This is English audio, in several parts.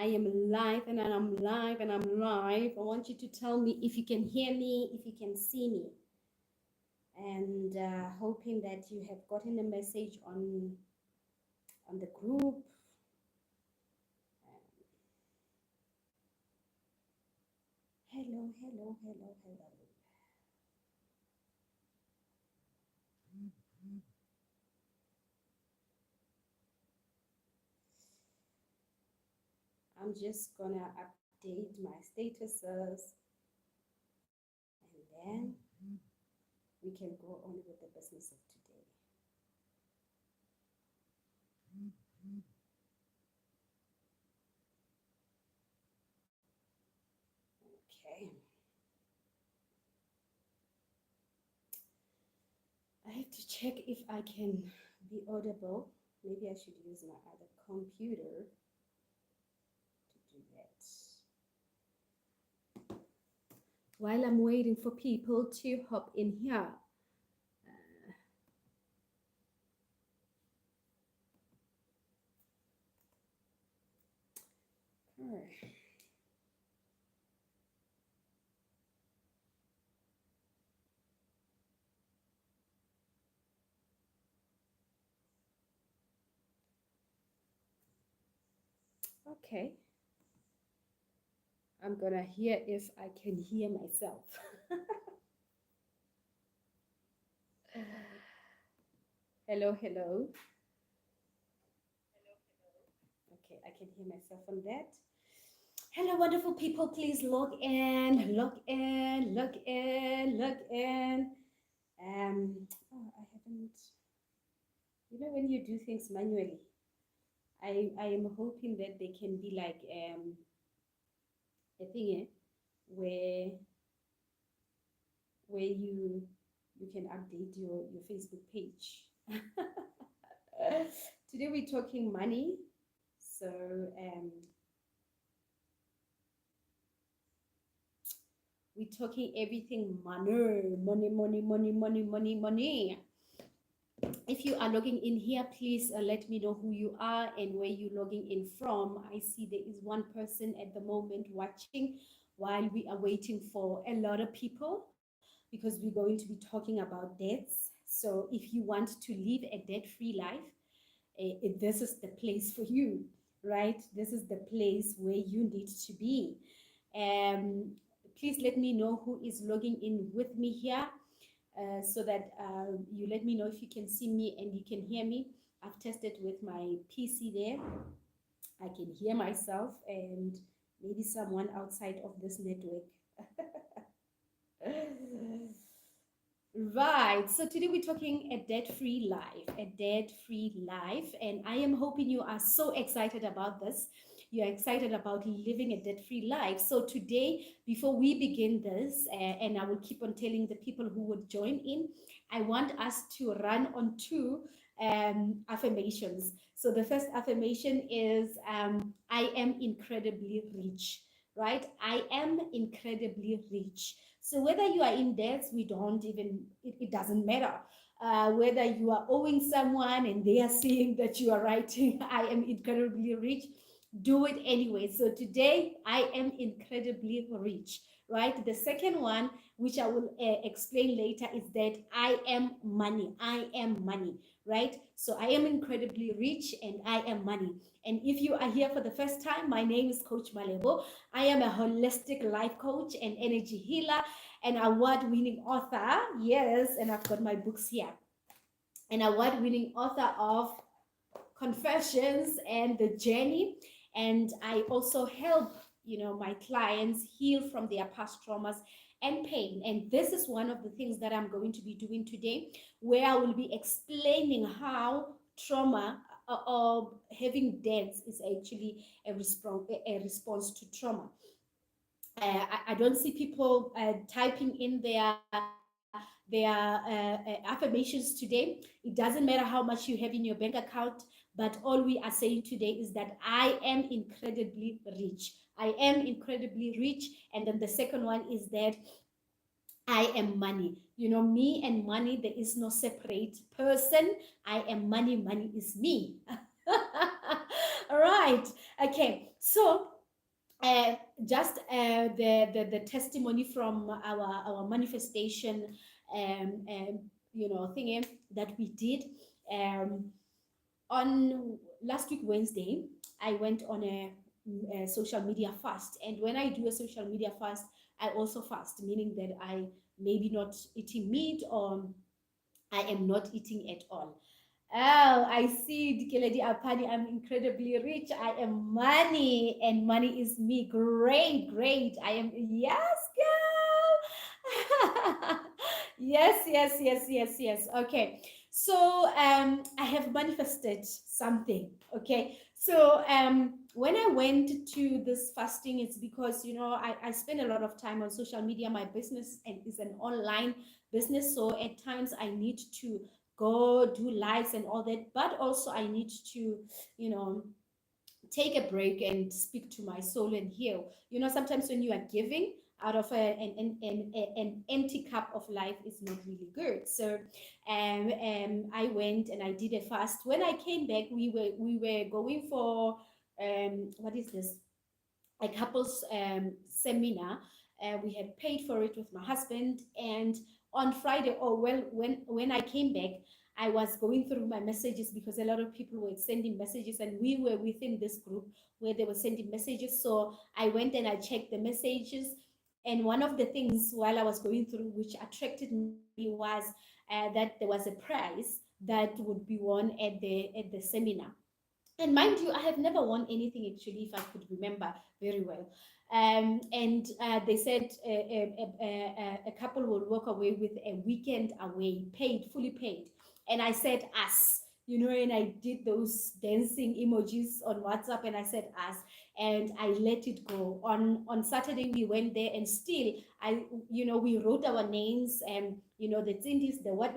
I am live and I'm live and I'm live. I want you to tell me if you can hear me, if you can see me. And hoping that you have gotten a message on the group. Hello, hello, hello, hello. I'm just gonna update my statuses and then we can go on with the business of today. Okay. I have to check if I can be audible. Maybe I should use my other computer to do that. While I'm waiting for people to hop in here. Okay. I'm gonna hear if I can hear myself. Hello, hello. Okay, I can hear myself on that. Hello, wonderful people. Please log in, log in, log in, log in. I haven't. You know, when you do things manually, I am hoping that they can be like a thing where you can update your Facebook page. Today we're talking money. So we're talking everything money, money, money, money, money, money, money. If you are logging in here, please let me know who you are and where you're logging in from. I see there is one person at the moment watching while we are waiting for a lot of people because we're going to be talking about debts. So if you want to live a debt-free life, this is the place for you, right? This is the place where you need to be. Um, Please let me know who is logging in with me here so that you let me know if you can see me and you can hear me. I've tested with my PC there. I can hear myself and maybe someone outside of this network. Right. So today we're talking a debt-free life, a debt-free life. And I am hoping you are so excited about this. You're excited about living a debt-free life. So today, before we begin this, and I will keep on telling the people who would join in, I want us to run on two affirmations. So the first affirmation is I am incredibly rich, right? I am incredibly rich. So whether you are in debts, we don't even, it doesn't matter. Whether you are owing someone and they are seeing that you are writing, I am incredibly rich, do it anyway. So today, I am incredibly rich, right? The second one, which I will explain later, is that I am money. I am money, right? So I am incredibly rich and I am money. And if you are here for the first time, my name is Coach Malebo. I am a holistic life coach and energy healer, an award-winning author. Yes, and I've got my books here. An award-winning author of Confessions and The Journey. And I also help, my clients heal from their past traumas and pain. And this is one of the things that I'm going to be doing today, where I will be explaining how trauma or having debts is actually a response to trauma. I don't see people typing in their affirmations today. It doesn't matter how much you have in your bank account, but all we are saying today is that I am incredibly rich. I am incredibly rich. And then the second one is that I am money. Me and money, there is no separate person. I am money, money is me. All right. Okay. So uh, just the testimony from our manifestation thing that we did um, on last week Wednesday. I went on a social media fast, and when I do a social media fast, I also fast, meaning that I maybe not eating meat, or I am not eating at all. Oh, I see, Dikeledi Apani. I'm incredibly rich. I am money, and money is me. Great, great. I am, yes, girl. Yes, yes, yes, yes, yes. Okay. So I have manifested something. Okay. So when I went to this fasting, it's because I spend a lot of time on social media. My business and is an online business, so at times I need to go do lives and all that, but also I need to you know take a break and speak to my soul and heal. Sometimes when you are giving out of an empty cup of life is not really good. So I went and I did a fast. When I came back, we were going for what is this, a couples seminar. We had paid for it with my husband, and on Friday, or well, when I came back, I was going through my messages because a lot of people were sending messages, and we were within this group where they were sending messages. So I went and I checked the messages, and one of the things while I was going through which attracted me was that there was a prize that would be won at the seminar. And mind you, I have never won anything actually, if I could remember very well. And they said a couple will walk away with a weekend away, paid, fully paid. And I said us, and I did those dancing emojis on WhatsApp, and I said us, and I let it go. On Saturday we went there, and still we wrote our names, and the Tindis, the what,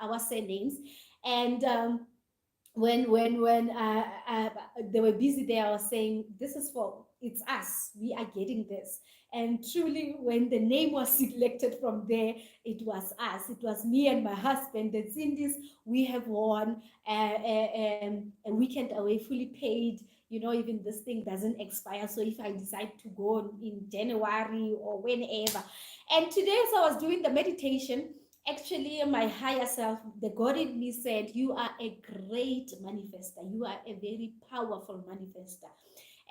our surnames, and when they were busy there, I was saying, this is for, it's us, we are getting this. And truly, when the name was selected from there, it was us, it was me and my husband, the Zindis. We have won a weekend away, fully paid. Even this thing doesn't expire, so if I decide to go in January or whenever. And today, as I was doing the meditation, actually, my higher self, the God in me, said, you are a great manifester. You are a very powerful manifester.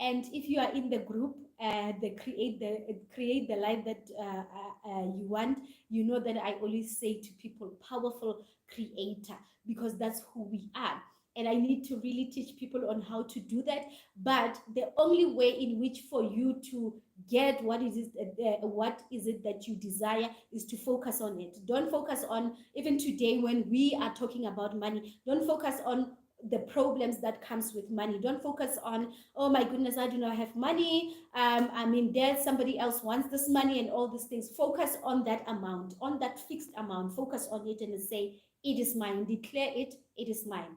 And if you are in the group, create the life that you want, that I always say to people, powerful creator, because that's who we are. And I need to really teach people on how to do that. But the only way in which for you to get what is it that you desire is to focus on it. Don't focus on, even today when we are talking about money, don't focus on the problems that comes with money. Don't focus on, oh my goodness, I do not have money, I'm in debt, somebody else wants this money and all these things. Focus on that amount, on that fixed amount. Focus on it and say, it is mine. Declare it, it is mine,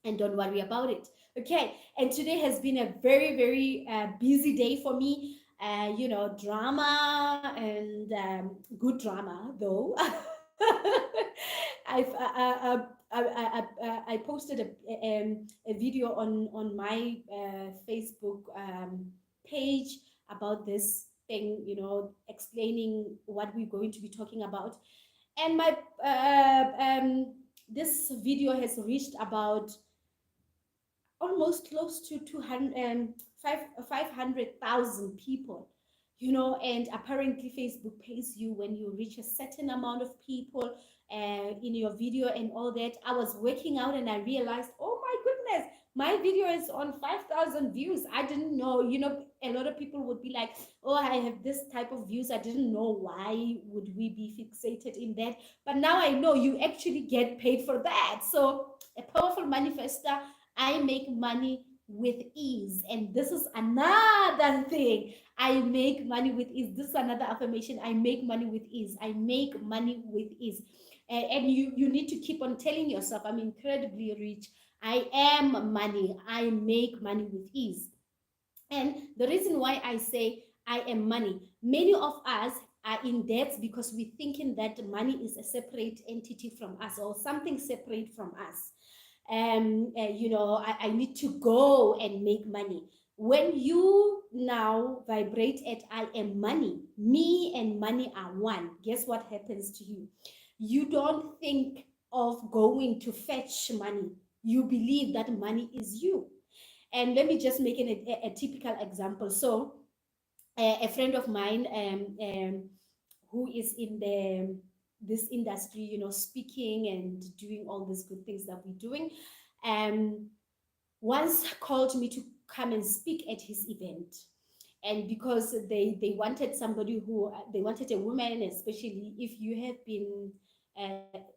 and don't worry about it. Okay. And today has been a very, very busy day for me. Drama, and good drama though. I posted a video on my Facebook page about this thing, explaining what we're going to be talking about. And my this video has reached about almost close to 500,000 people. And apparently Facebook pays you when you reach a certain amount of people in your video and all that. I was working out and I realized, oh my goodness, my video is on 5,000 views. I didn't know. A lot of people would be like, oh, I have this type of views. I didn't know. Why would we be fixated in that? But now I know you actually get paid for that. So a powerful manifester, I make money with ease. And this is another thing. I make money with ease. This is another affirmation. I make money with ease. I make money with ease. And you need to keep on telling yourself, I'm incredibly rich. I am money. I make money with ease. And the reason why I say I am money, many of us are in debt because we're thinking that money is a separate entity from us, or something separate from us. I need to go and make money. When you now vibrate at I am money, me and money are one, guess what happens to you? You don't think of going to fetch money. You believe that money is you. And let me just make a typical example. So, a friend of mine, who is in this industry, speaking and doing all these good things that we're doing, um, once called me to come and speak at his event. And because they wanted somebody who, they wanted a woman, especially if you have been,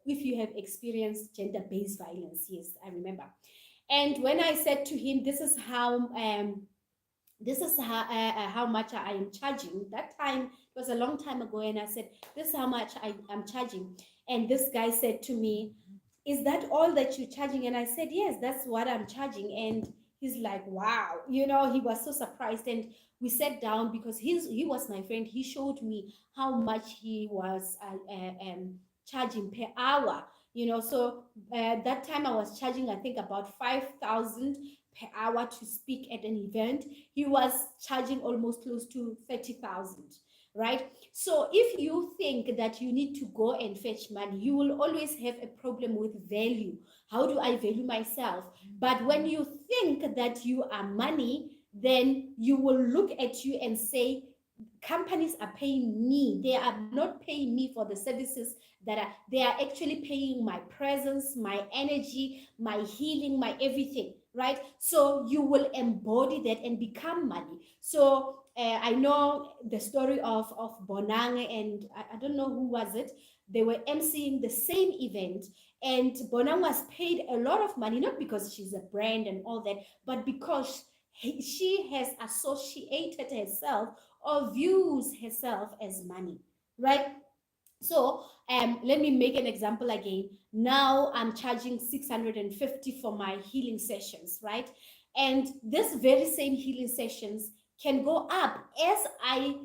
if you have experienced gender-based violence. Yes, I remember. And when I said to him, this is how much I am charging. That time it was a long time ago, and I said, this is how much I am charging. And this guy said to me, is that all that you're charging? And I said, yes, that's what I'm charging. And he's like, wow, he was so surprised. And we sat down because he was my friend. He showed me how much he was charging per hour. So that time I was charging, I think, about 5,000 per hour to speak at an event. He was charging almost close to 30,000, right? So if you think that you need to go and fetch money, you will always have a problem with value. How do I value myself? But when you think that you are money, then you will look at you and say, companies are paying me. They are not paying me for the services they are actually paying my presence, my energy, my healing, my everything, right? So you will embody that and become money. So I know the story of Bonang, and I don't know who was it. They were emceeing the same event, and Bonang was paid a lot of money, not because she's a brand and all that, but because she has associated herself or views herself as money, right? So let me make an example again. Now I'm charging 650 for my healing sessions, right? And this very same healing sessions can go up as I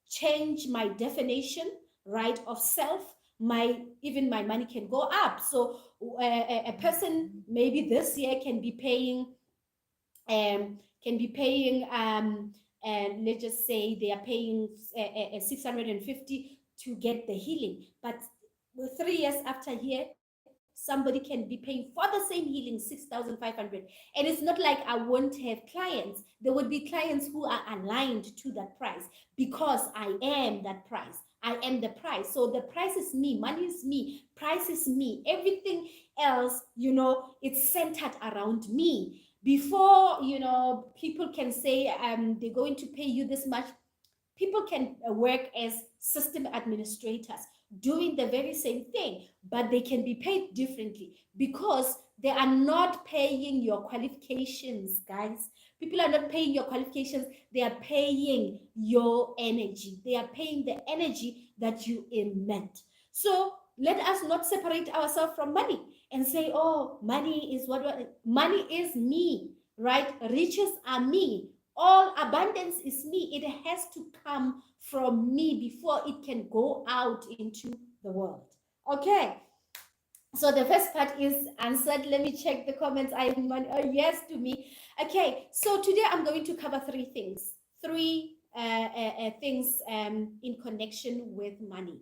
change my definition, right, of self. My money can go up. So a person maybe this year can be paying and let's just say they are paying 650 to get the healing, but 3 years after here somebody can be paying for the same healing 6,500. And it's not like I won't have clients. There would be clients who are aligned to that price because I am that price. I am the price. So the price is me, money is me, price is me, everything else, it's centered around me. Before people can say they're going to pay you this much, people can work as system administrators doing the very same thing, but they can be paid differently because they are not paying your qualifications, guys. People are not paying your qualifications, they are paying your energy. They are paying the energy that you emit. So let us not separate ourselves from money and say, oh, money is money is me, right? Riches are me, all abundance is me. It has to come from me before it can go out into the world. Okay, so the first part is answered. Let me check the comments. I am yes to me. Okay, so today I'm going to cover three things in connection with money,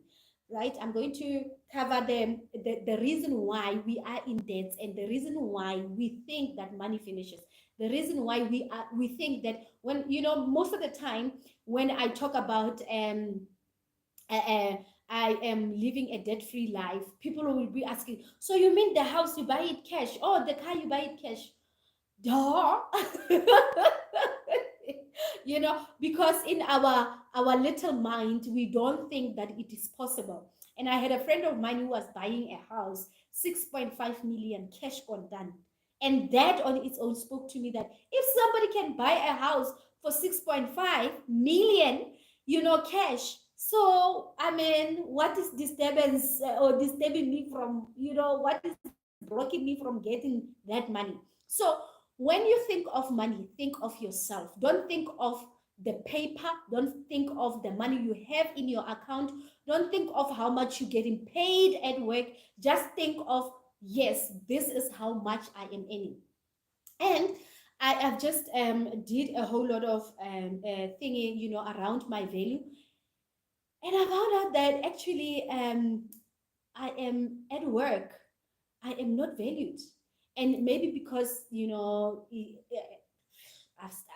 right? I'm going to cover the reason why we are in debt, and the reason why we think that money finishes, the reason why we think that, when most of the time when I talk about uh, uh, I am living a debt-free life, people will be asking, so you mean the house you buy it cash? Oh, the car you buy it cash? Duh. Because in our little mind, we don't think that it is possible. And I had a friend of mine who was buying a house, 6.5 million cash on done. And that on its own spoke to me that if somebody can buy a house for 6.5 million, cash. So, I mean, what is disturbance or disturbing me from, what is blocking me from getting that money? So, when you think of money, think of yourself. Don't think of the paper. Don't think of the money you have in your account. Don't think of how much you're getting paid at work. Just think of yes, this is how much I am earning. And I have just did a whole lot of thingy, around my value, and I found out that actually I am at work, I am not valued. And maybe because,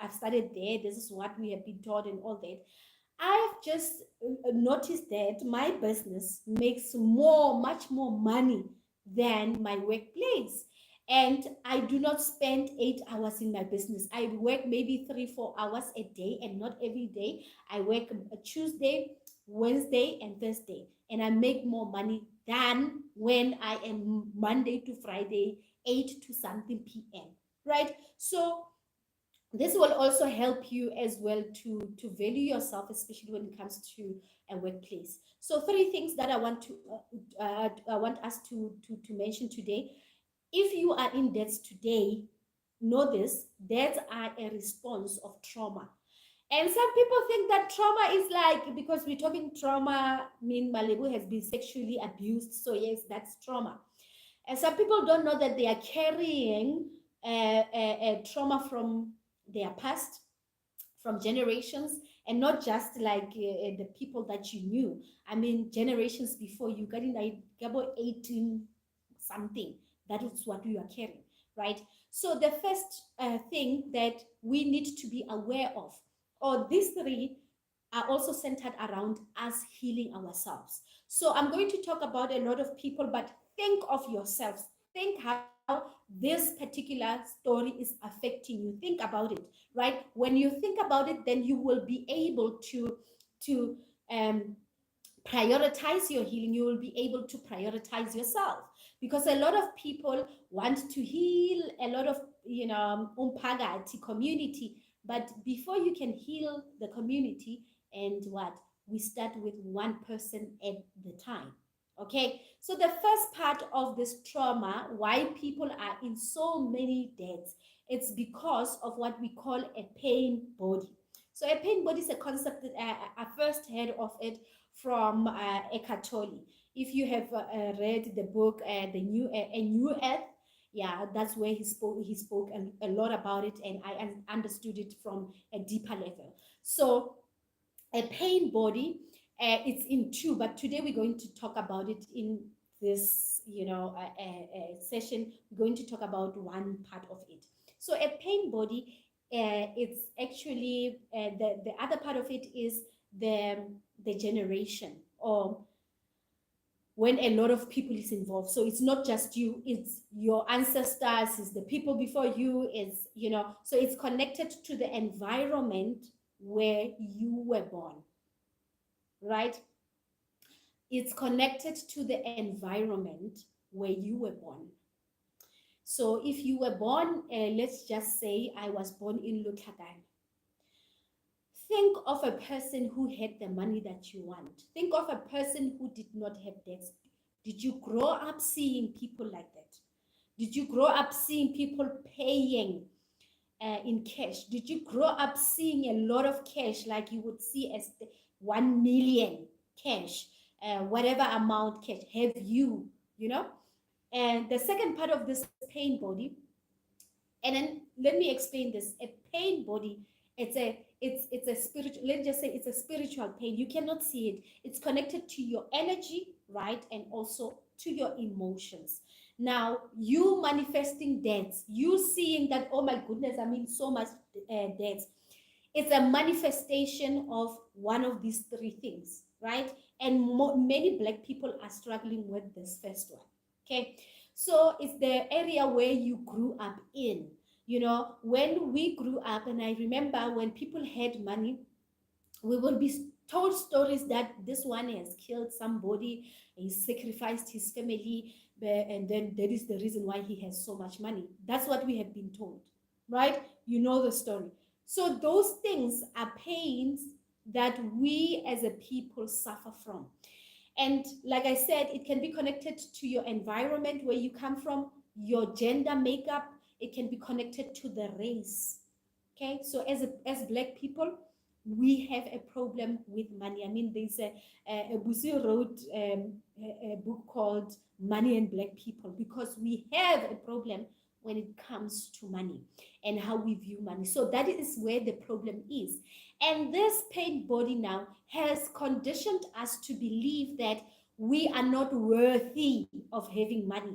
I've studied there, this is what we have been taught and all that. I've just noticed that my business makes much more money than my workplace. And I do not spend 8 hours in my business. I work maybe 3, 4 hours a day, and not every day. I work a Tuesday, Wednesday, and Thursday. And I make more money than when I am Monday to Friday, 8 to something p.m. Right? So this will also help you as well to value yourself, especially when it comes to a workplace. So three things that I want us to mention today. If you are in debts today, know this: debts are a response of trauma. And some people think that trauma is like, because we're talking trauma, mean Malibu has been sexually abused, so yes, that's trauma. And some people don't know that they are carrying a trauma from their past, from generations, and not just like the people that you knew. I mean, generations before you got in like about 18 something. That is what you are carrying, right? So the first thing that we need to be aware of, or these three are also centered around us healing ourselves. So I'm going to talk about a lot of people, but think of yourselves. Think how this particular story is affecting you. Think about it, right? When you think about it, then you will be able to um, prioritize your healing. You will be able to prioritize yourself, because a lot of people want to heal a lot of, umphakathi, community, but before you can heal the community, and what, we start with one person at the time. Okay, so the first part of this trauma, why people are in so many debts, it's because of what we call a pain body. So a pain body is a concept that I first heard of it from Eckhart Tolle. If you have read the book, the new A New Earth, yeah, that's where he spoke a lot about it, and I understood it from a deeper level. So a pain body, it's in two, but today we're going to talk about it in this, session. We're going to talk about one part of it. So a pain body, it's actually the other part of it is the generation, or when a lot of people is involved. So it's not just you, it's your ancestors, it's the people before you, it's, so it's connected to the environment where you were born, right? It's connected to the environment where you were born. So if you were born, let's just say I was born in Lutagan. Think of a person who had the money that you want. Think of a person who did not have debts. Did you grow up seeing people like that? Did you grow up seeing people paying in cash? Did you grow up seeing a lot of cash, like you would see as 1 million cash, whatever amount cash? Have you, you know? And the second part of this pain body, and then let me explain this. A pain body, it's a spiritual, let's just say it's a spiritual pain. You cannot see it. It's connected to your energy, right? And also to your emotions. Now, you manifesting debts, you seeing that, oh my goodness, I mean, so much debts. It's a manifestation of one of these three things, right? And many Black people are struggling with this first one. Okay, so it's the area where you grew up in. When we grew up, and I remember when people had money, we will be told stories that this one has killed somebody, he sacrificed his family, and then that is the reason why he has so much money. That's what we have been told, right? You know the story. So those things are pains that we as a people suffer from. And like I said, it can be connected to your environment where you come from, your gender makeup, it can be connected to the race. Okay, so as Black people, we have a problem with money. I mean, there's a Busi wrote a book called Money and Black People, because we have a problem when it comes to money and how we view money. So that is where the problem is. And this paid body now has conditioned us to believe that we are not worthy of having money.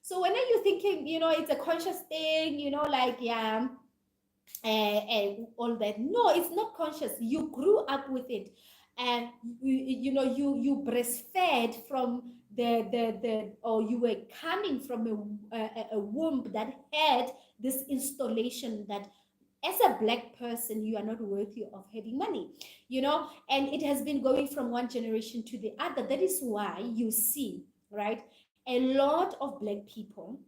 So when are you thinking, it's a conscious thing, like, yeah, and all that? No, it's not conscious. You grew up with it, and you breastfed from the or you were coming from a womb that had this installation that as a black person you are not worthy of having money, and it has been going from one generation to the other. That is why you see, right, a lot of black people,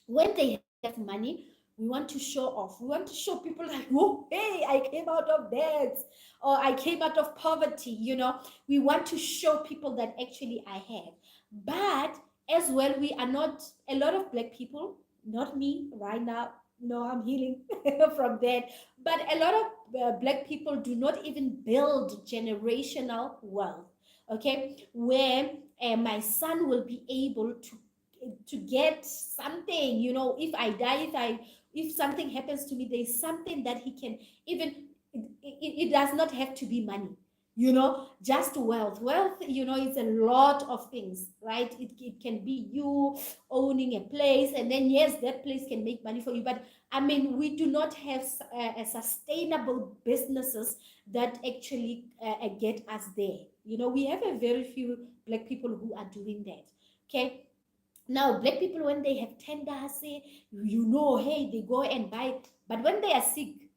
when they have money, we want to show off. We want to show people like, whoa, hey, I came out of debt, or I came out of poverty. We want to show people that actually I have. But as well, we are not, a lot of black people, not me right now, no, I'm healing from that. But a lot of black people do not even build generational wealth, okay, where my son will be able to get something. If I die, if something happens to me, there's something that he can even, it does not have to be money, just wealth. Is a lot of things, right? It can be you owning a place, and then yes, that place can make money for you. But I mean, we do not have a sustainable businesses that actually get us there. We have a very few black people who are doing that. Okay. Now, black people, when they have tenders, say, hey, they go and buy. But when they are sick,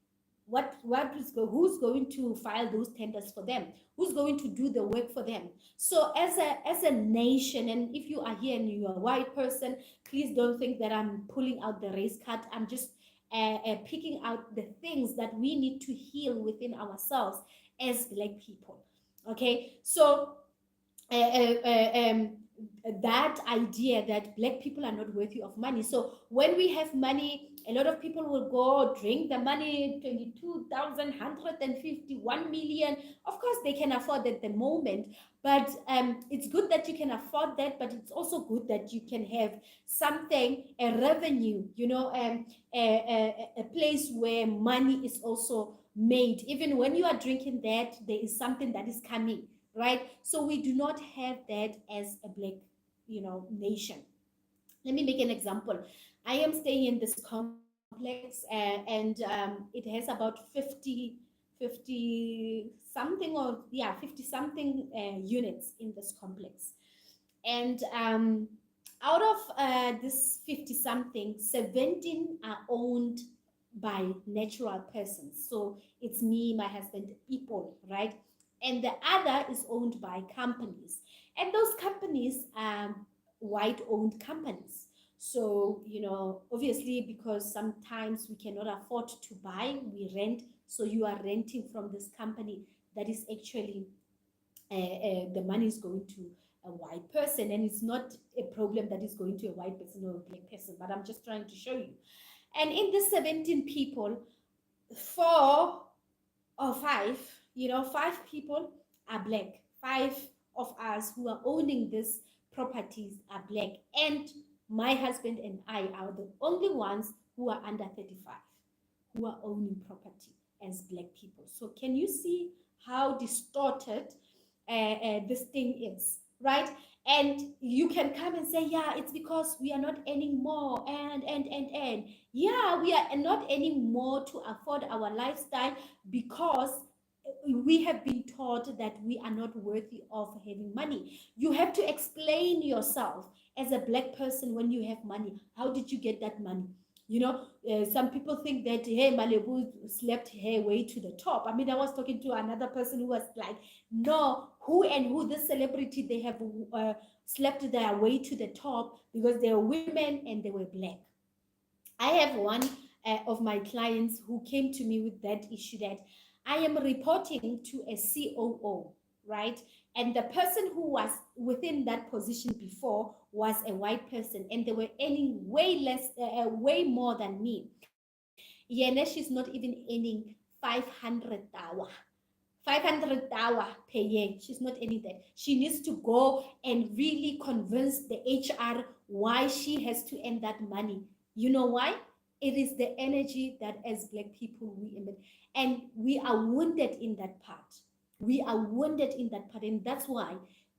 who's going to file those tenders for them? Who's going to do the work for them? So, as a nation, and if you are here and you are a white person, please don't think that I'm pulling out the race card. I'm just picking out the things that we need to heal within ourselves as black people. Okay, so uh, uh, uh, um, that idea that black people are not worthy of money. So when we have money, a lot of people will go drink the money, 22,000, Of course, they can afford at the moment, but it's good that you can afford that, but it's also good that you can have something, a revenue, a place where money is also made. Even when you are drinking that, there is something that is coming, right? So we do not have that as a black, nation. Let me make an example. I am staying in this complex, and it has about 50 something, or yeah, 50 something units in this complex. And out of this 50 something, 17 are owned by natural persons. So it's me, my husband, people, right? And the other is owned by companies. And those companies are white owned companies. So, obviously, because sometimes we cannot afford to buy, we rent. So you are renting from this company that is actually the money is going to a white person, and it's not a problem that is going to a white person or a black person, but I'm just trying to show you. And in the 17 people, four or five, five people are black. Five of us who are owning these properties are black, and my husband and I are the only ones who are under 35 who are owning property as black people. So can you see how distorted this thing is, right? And you can come and say, yeah, it's because we are not earning more, and yeah, we are not earning more to afford our lifestyle, because we have been taught that we are not worthy of having money. You have to explain yourself as a black person. When you have money, how did you get that money? Some people think that, hey, Malibu slept her way to the top. I mean, I was talking to another person who was like, no, who and who, this celebrity, they have slept their way to the top because they were women and they were black. I have one of my clients who came to me with that issue, that I am reporting to a COO, right? And the person who was within that position before was a white person, and they were earning way less, way more than me. Yene, she's not even earning 500 tawa. 500 hour per year. She's not earning that. She needs to go and really convince the HR why she has to earn that money. You know why? It is the energy that as Black people we emit. And we are wounded in that part. We are wounded in that part. And that's why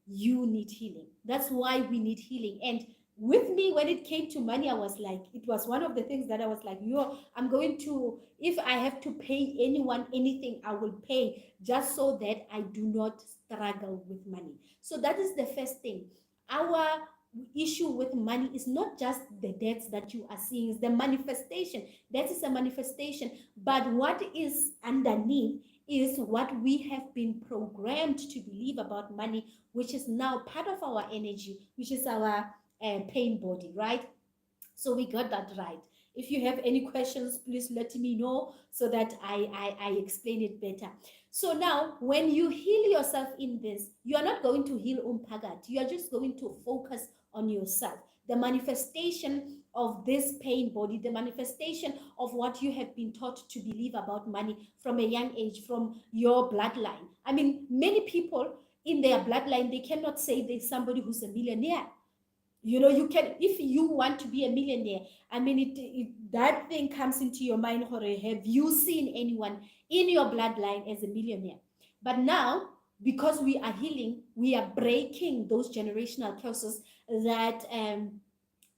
you need healing. That's why we need healing. And with me, when it came to money, I was like, it was one of the things that I was like, yo, I'm going to, if I have to pay anyone anything, I will pay just so that I do not struggle with money. So that is the first thing. Our issue with money is not just the debts that you are seeing, it's the manifestation. That is a manifestation. But what is underneath is what we have been programmed to believe about money, which is now part of our energy, which is our pain body, right? So we got that right. If you have any questions, please let me know so that I explain it better. So now, when you heal yourself in this, you are not going to heal umpagat. You are just going to focus on yourself. The manifestation of this pain body, the manifestation of what you have been taught to believe about money from a young age, from your bloodline. I mean, many people in their bloodline, they cannot say there's somebody who's a millionaire. You know, you can, if you want to be a millionaire, I mean, that thing comes into your mind. Or have you seen anyone in your bloodline as a millionaire? But now, because we are healing, we are breaking those generational curses that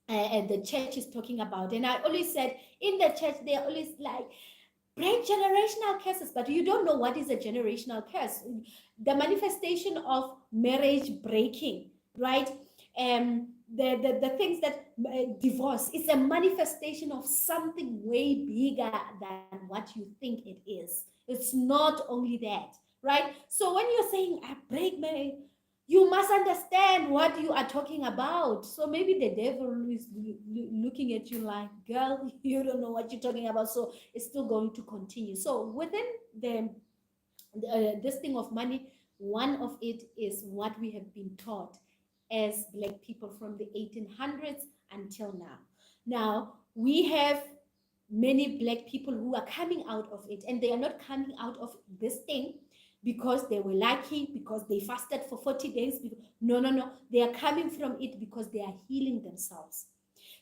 the church is talking about. And I always said, in the church, they're always like, break generational curses, but you don't know what is a generational curse. The manifestation of marriage breaking, right? The things that divorce, it's a manifestation of something way bigger than what you think it is. It's not only that, right? So when you're saying I break marriage, you must understand what you are talking about. So maybe the devil is looking at you like, girl, you don't know what you're talking about. So it's still going to continue. So within this thing of money, one of it is what we have been taught as Black people from the 1800s until now. Now, we have many Black people who are coming out of it, and they are not coming out of this thing because they were lucky, because they fasted for 40 days. No, no, no. They are coming from it because they are healing themselves.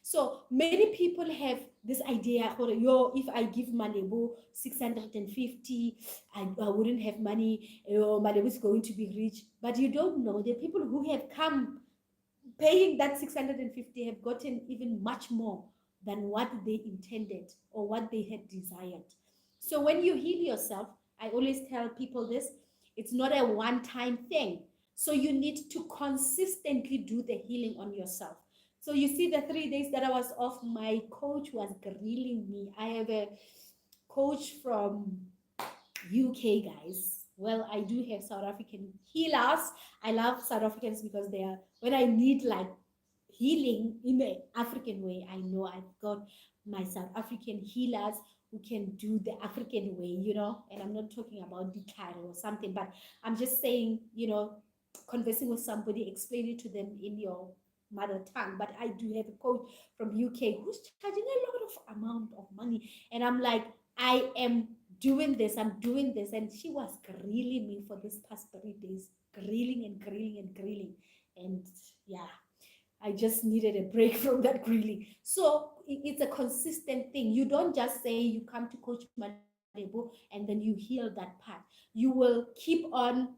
So many people have this idea, yo, if I give Malebo 650, I wouldn't have money, Malebo is going to be rich. But you don't know, the people who have come paying that 650 have gotten even much more than what they intended or what they had desired. So when you heal yourself, I always tell people this, it's not a one-time thing. So you need to consistently do the healing on yourself. So you see the 3 days that I was off, my coach was grilling me. I have a coach from UK, guys. Well, I do have South African healers. I love South Africans because they are, when I need like healing in the African way, I know I've got my South African healers who can do the African way, you know. And I'm not talking about declare or something, but I'm just saying, you know, conversing with somebody, explain it to them in your mother tongue. But I do have a coach from UK who's charging a lot of amount of money, and I'm like, I am doing this, I'm doing this. And she was grilling me for this past 3 days, grilling and grilling and grilling. And yeah, I just needed a break from that grilling. So it's a consistent thing. You don't just say you come to Coach Madebo and then you heal that part. You will keep on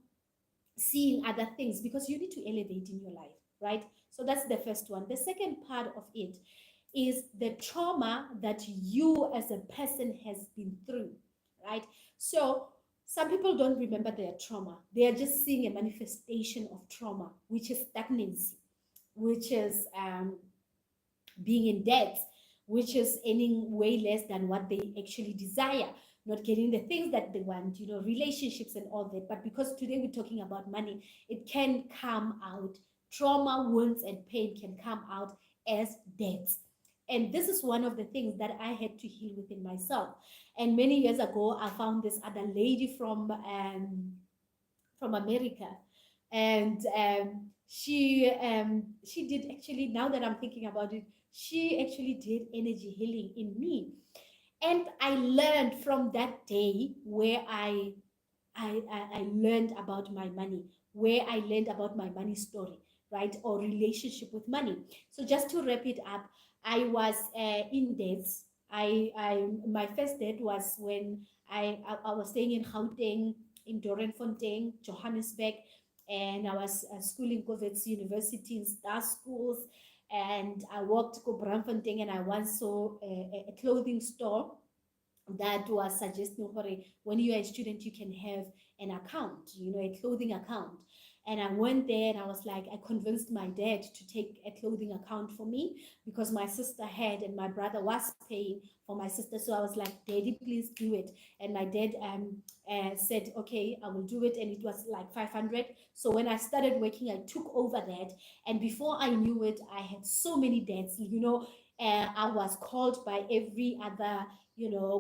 seeing other things because you need to elevate in your life, right? So that's the first one. The second part of it is the trauma that you as a person has been through, right? So some people don't remember their trauma. They are just seeing a manifestation of trauma, which is stagnancy, which is being in debt, which is earning way less than what they actually desire, not getting the things that they want, you know, relationships and all that. But because today we're talking about money, it can come out. Trauma, wounds, and pain can come out as debts. And this is one of the things that I had to heal within myself. And many years ago, I found this other lady from America, and she did actually. Now that I'm thinking about it, she actually did energy healing in me, and I learned from that day where I I learned about my money, where I learned about my money story, right? Or relationship with money. So just to wrap it up, I was in debts. My first debt was when I was staying in Gauteng, in Dorenfontein, Johannesburg, and I was schooling Govets University in Star Schools, and I worked at Braamfontein, and I once saw a clothing store that was suggesting when you are a student you can have an account, a clothing account. And I went there and I was like, I convinced my dad to take a clothing account for me because my sister had and my brother was paying for my sister. So I was like, Daddy, please do it. And my dad said, okay, I will do it. And it was like 500. So when I started working, I took over that. And before I knew it, I had so many debts, I was called by every other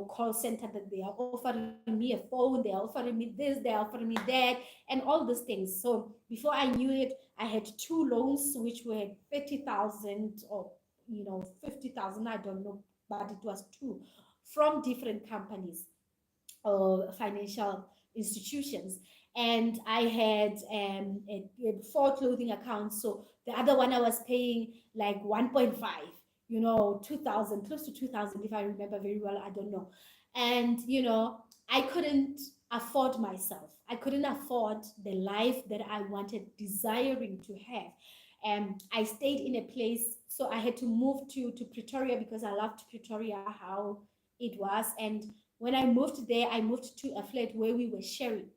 call center that they are offering me a phone, they are offering me this, they are offering me that, and all these things. So before I knew it, I had two loans which were 30,000 or 50,000, I don't know, but it was two from different companies or financial institutions. And I had four clothing accounts. So the other one I was paying like 1.5, 2,000, close to 2,000, if I remember very well. I don't know. And, I couldn't afford myself. I couldn't afford the life that I wanted, desiring to have. And I stayed in a place, so I had to move to Pretoria because I loved Pretoria, how it was. And when I moved there, I moved to a flat where we were sharing.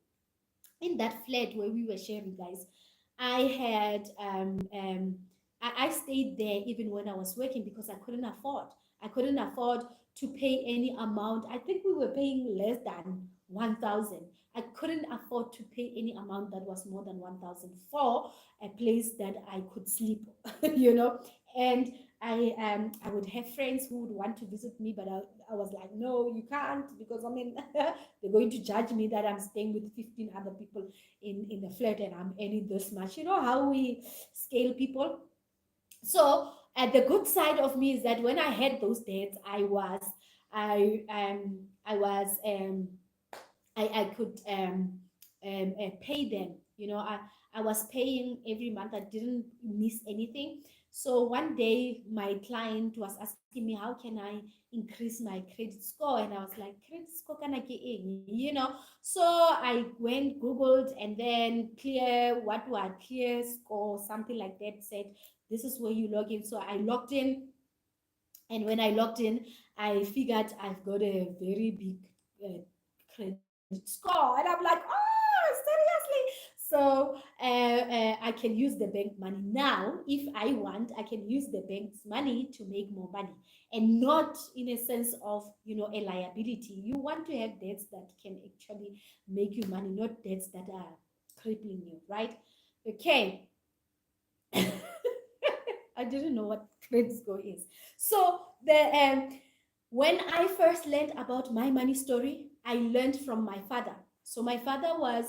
In that flat where we were sharing, guys, I had I stayed there even when I was working because I couldn't afford. I couldn't afford to pay any amount. I think we were paying less than 1,000. I couldn't afford to pay any amount that was more than 1,000 for a place that I could sleep, And I would have friends who would want to visit me, but I was like, no, you can't, because I mean they're going to judge me that I'm staying with 15 other people in the flat and I'm earning this much. You know how we scale people. So the good side of me is that when I had those dates, I was I could pay them. I was paying every month. I didn't miss anything. So one day my client was asking me, how can I increase my credit score? And I was like, credit score can I get in? So I went, Googled, and then clear score, something like that, said, this is where you log in. So I logged in, and when I logged in, I figured I've got a very big credit score. And I'm like, oh, seriously? So I can use the bank money now. If I want, I can use the bank's money to make more money, and not in a sense of, a liability. You want to have debts that can actually make you money, not debts that are crippling you, right? Okay. I didn't know what credit score is. So when I first learned about my money story, I learned from my father. So my father was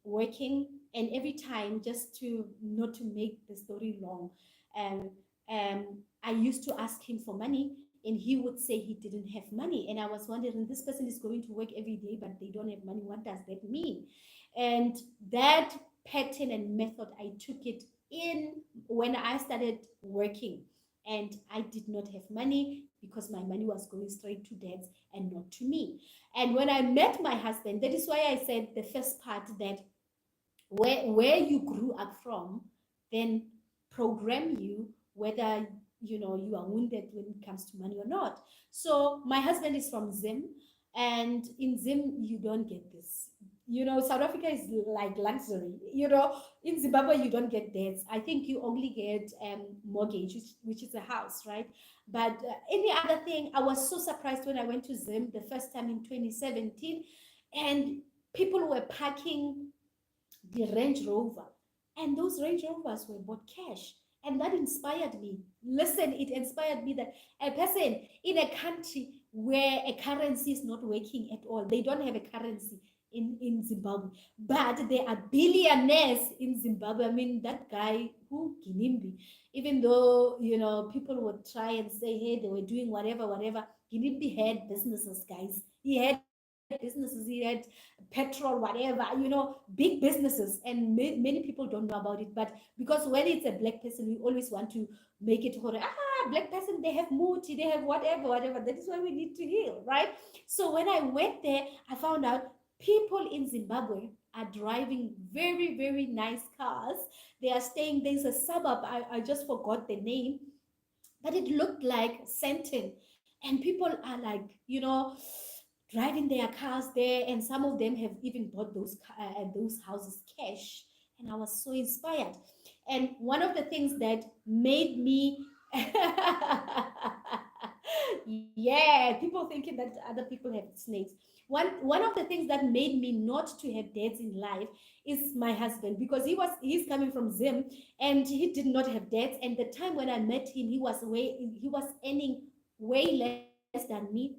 working, and every time, just to not to make the story long, um, I used to ask him for money, and he would say he didn't have money, and I was wondering, this person is going to work every day, but they don't have money. What does that mean? And that pattern and method, I took it in when I started working, and I did not have money because my money was going straight to debts and not to me. And when I met my husband, that is why I said the first part, that where you grew up from then program you, whether you are wounded when it comes to money or not. So my husband is from Zim, and in Zim you don't get this. South Africa is like luxury. In Zimbabwe you don't get debts. I think you only get mortgage, which is a house, right? But any other thing, I was so surprised when I went to Zim the first time in 2017, and people were parking the Range Rover. And those Range Rovers were bought cash. And that inspired me. Listen, it inspired me that a person in a country where a currency is not working at all, they don't have a currency in Zimbabwe, but there are billionaires in Zimbabwe. I mean, that guy, who Ginimbi, even though, people would try and say, hey, they were doing whatever, Ginimbi had businesses, guys. He had businesses. businesses, he had petrol, whatever, big businesses, and many people don't know about it. But because when it's a black person, we always want to make it black person, they have muti, they have whatever, whatever. That is why we need to heal, right? So when I went there, I found out people in Zimbabwe are driving very, very nice cars. They are staying, there's a suburb, I just forgot the name, but it looked like Sentin. And people are like, driving their cars there, and some of them have even bought those houses cash. And I was so inspired. And one of the things that made me yeah, people thinking that other people have snakes. One of the things that made me not to have dads in life is my husband, because he's coming from Zim, and he did not have dads. And the time when I met him, he was earning way less than me,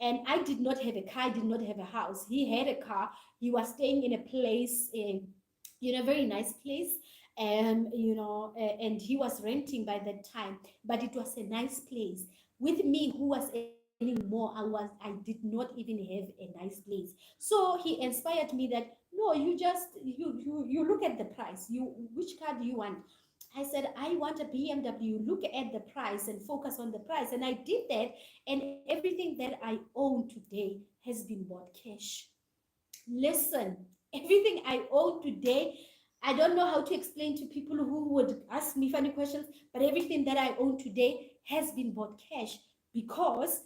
and I did not have a car, I did not have a house. He had a car. He was staying in a place, very nice place, and he was renting by that time, but it was a nice place. With me, who was earning more, I did not even have a nice place. So he inspired me that, no, you look at the price. Which car do you want? I said, I want a BMW. Look at the price and focus on the price. And I did that. And everything that I own today has been bought cash. Listen, everything I own today, I don't know how to explain to people who would ask me funny questions, but everything that I own today has been bought cash, because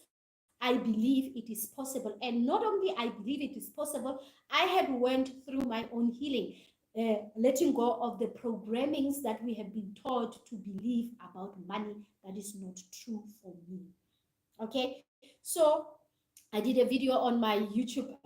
I believe it is possible. And not only I believe it is possible, I have went through my own healing, letting go of the programmings that we have been taught to believe about money that is not true for me. Okay, so I did a video on my YouTube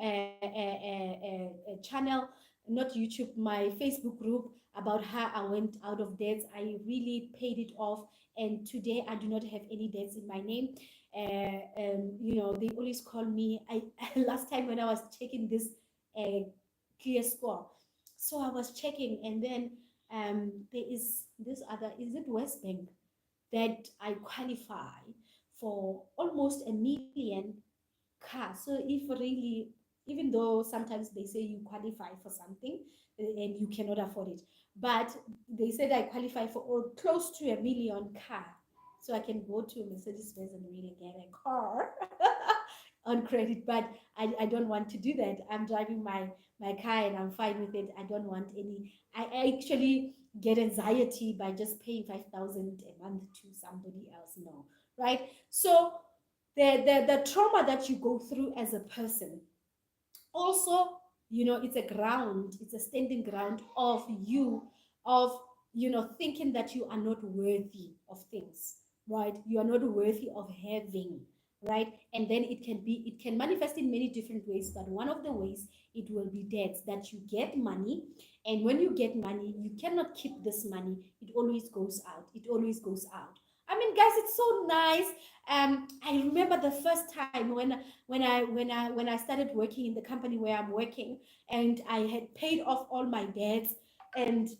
channel, not YouTube, my Facebook group, about how I went out of debts. I really paid it off, and today I do not have any debts in my name. They always call me. I last time when I was checking this uh, clear score, so I was checking, and then there is this other. Is it West Bank that I qualify for almost 1 million car. So if really, even though sometimes they say you qualify for something and you cannot afford it, but they said I qualify for close to 1 million car. So I can go to Mercedes Benz and really get a car on credit, but I don't want to do that. I'm driving my car and I'm fine with it. I don't want any. I actually get anxiety by just paying 5,000 a month to somebody else. No, right? So the trauma that you go through as a person, also, it's a ground, it's a standing ground of you, of thinking that you are not worthy of things, right? You are not worthy of having, right? And then it can manifest in many different ways, but one of the ways, it will be debts, that you get money, and when you get money, you cannot keep this money. It always goes out, it always goes out. I mean, guys, it's so nice. I remember the first time when I started working in the company where I'm working, and I had paid off all my debts, and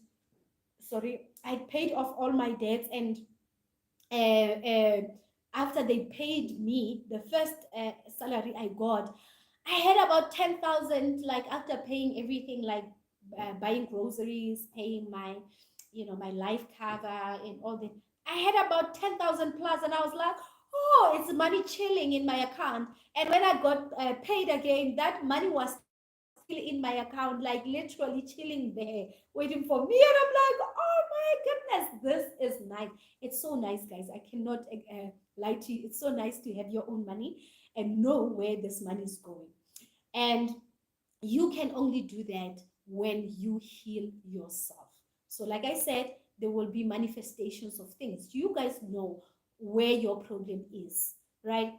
sorry, I paid off all my debts, and uh, uh, after they paid me the first salary I got, I had about 10,000, like after paying everything, like buying groceries, paying my life cover and all that. I had about 10,000 plus, and I was like, oh, it's money chilling in my account. And when I got paid again, that money was still in my account, like literally chilling there, waiting for me. And I'm like, oh my goodness, this is nice. It's so nice, guys. I cannot lie to you. It's so nice to have your own money and know where this money is going. And you can only do that when you heal yourself. So, like I said, there will be manifestations of things. You guys know where your problem is, right?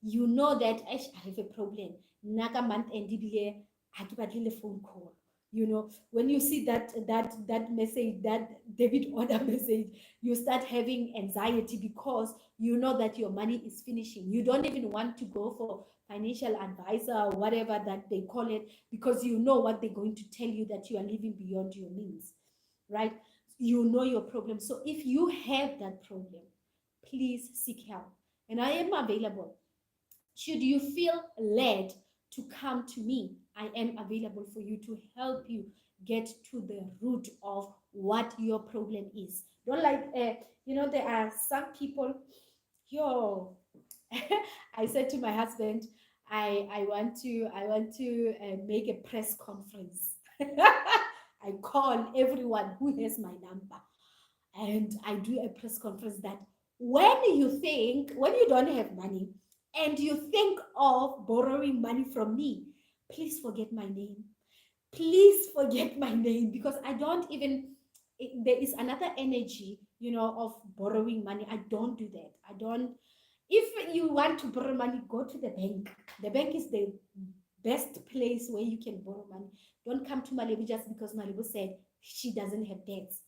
You know that I have a problem. Naga month and I give a phone call. When you see that message, that debit order message, you start having anxiety, because you know that your money is finishing. You don't even want to go for financial advisor or whatever that they call it, because you know what they're going to tell you, that you are living beyond your means, right? You know your problem. So if you have that problem, please seek help, and I am available. Should you feel led to come to me. I am available for you to help you get to the root of what your problem is. Don't like, there are some people, yo, I said to my husband, I want to make a press conference. I call everyone who has my number, and I do a press conference that when you don't have money and you think of borrowing money from me, please forget my name. Please forget my name, because I don't even, there is another energy, of borrowing money. I don't do that. I don't. If you want to borrow money, go to the bank. The bank is the best place where you can borrow money. Don't come to Malibu just because Malibu said she doesn't have debts.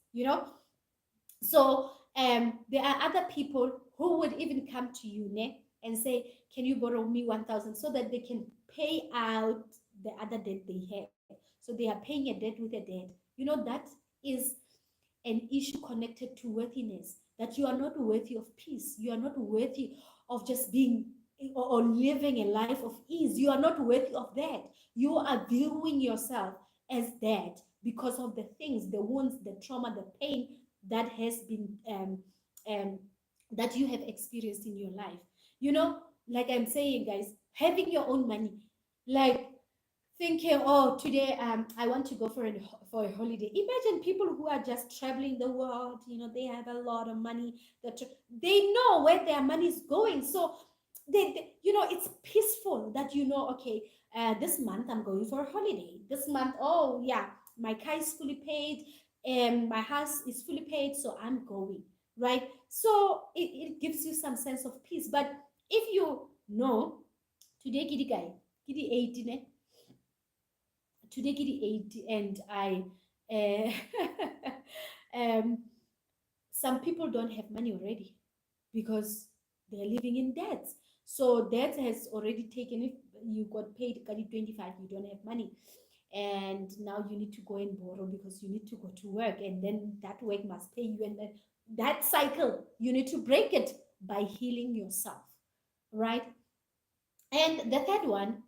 So there are other people who would even come to you, ne, and say, "Can you borrow me 1,000 so that they can pay out the other debt they have?" So they are paying a debt with a debt. That is an issue connected to worthiness, that you are not worthy of peace. You are not worthy of just being or living a life of ease. You are not worthy of that. You are viewing yourself as that because of the things, the wounds, the trauma, the pain that has been um, that you have experienced in your life. Like I'm saying, guys, having your own money, like thinking, oh, today I want to go for a holiday. Imagine people who are just traveling the world. They have a lot of money. That they know where their money is going, so it's peaceful that okay, this month I'm going for a holiday. This month, oh yeah, my car is fully paid and my house is fully paid, so I'm going, right? So it gives you some sense of peace. But if you know, today kidi guy, kidi 18, today kidi 80, and uh, um, some people don't have money already because they're living in debt. So debt has already taken, if you got paid kadi 25, you don't have money, and now you need to go and borrow because you need to go to work, and then that work must pay you, and then that cycle you need to break it by healing yourself, right? And the third one,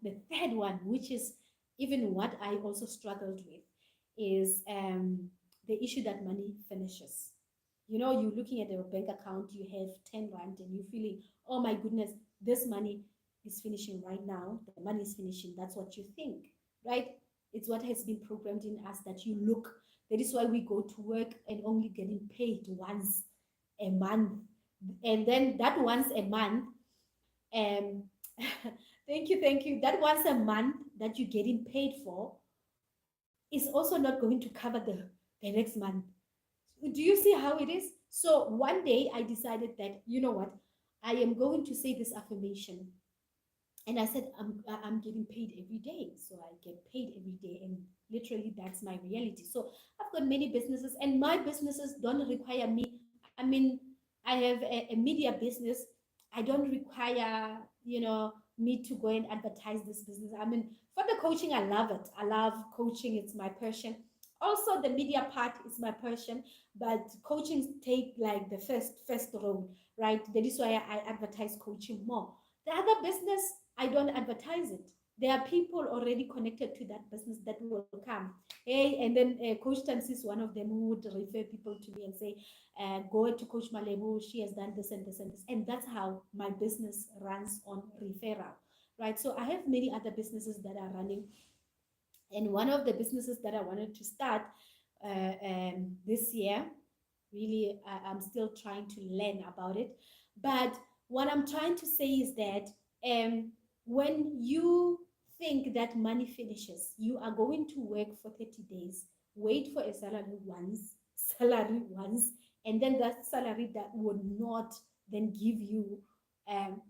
which is even what I also struggled with, is the issue that money finishes. You're looking at your bank account, you have 10 rand, and you're feeling, oh my goodness, this money is finishing right now. The money is finishing. That's what you think, right? It's what has been programmed in us, that you look. That is why we go to work and only getting paid once a month. And then that once a month, um, thank you. That once a month that you're getting paid for is also not going to cover the next month. Do you see how it is? So one day I decided that, you know what, I am going to say this affirmation. And I said, I'm getting paid every day. So I get paid every day. And literally, that's my reality. So I've got many businesses, and my businesses don't require me. I mean, I have a media business. I don't require, me to go and advertise this business. I mean, for the coaching, I love it. I love coaching. It's my passion. Also, the media part is my passion, but coaching take like the first role, right? That is why I advertise coaching more. The other business, I don't advertise it. There are people already connected to that business that will come. Hey, and then Coach Tams is one of them who would refer people to me and say, go to Coach Malebu, she has done this and this and this. And that's how my business runs, on referral, right? So I have many other businesses that are running. And one of the businesses that I wanted to start this year, really, I'm still trying to learn about it. But what I'm trying to say is that when you think that money finishes, you are going to work for 30 days, wait for a salary once, and then that salary that would not then give you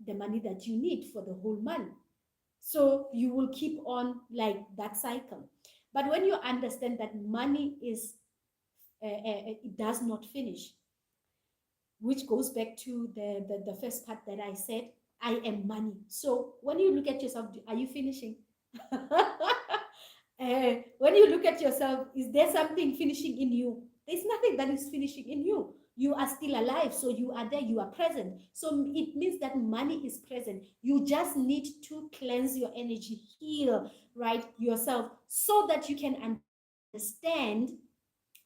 the money that you need for the whole month. So you will keep on like that cycle. But when you understand that money is, it does not finish, which goes back to the first part that I said, I am money. So when you look at yourself, are you finishing? When you look at yourself, is there something finishing in you? There's nothing that is finishing in you. You are still alive, so you are there, you are present. So it means that money is present. You just need to cleanse your energy, heal, right, yourself, so that you can understand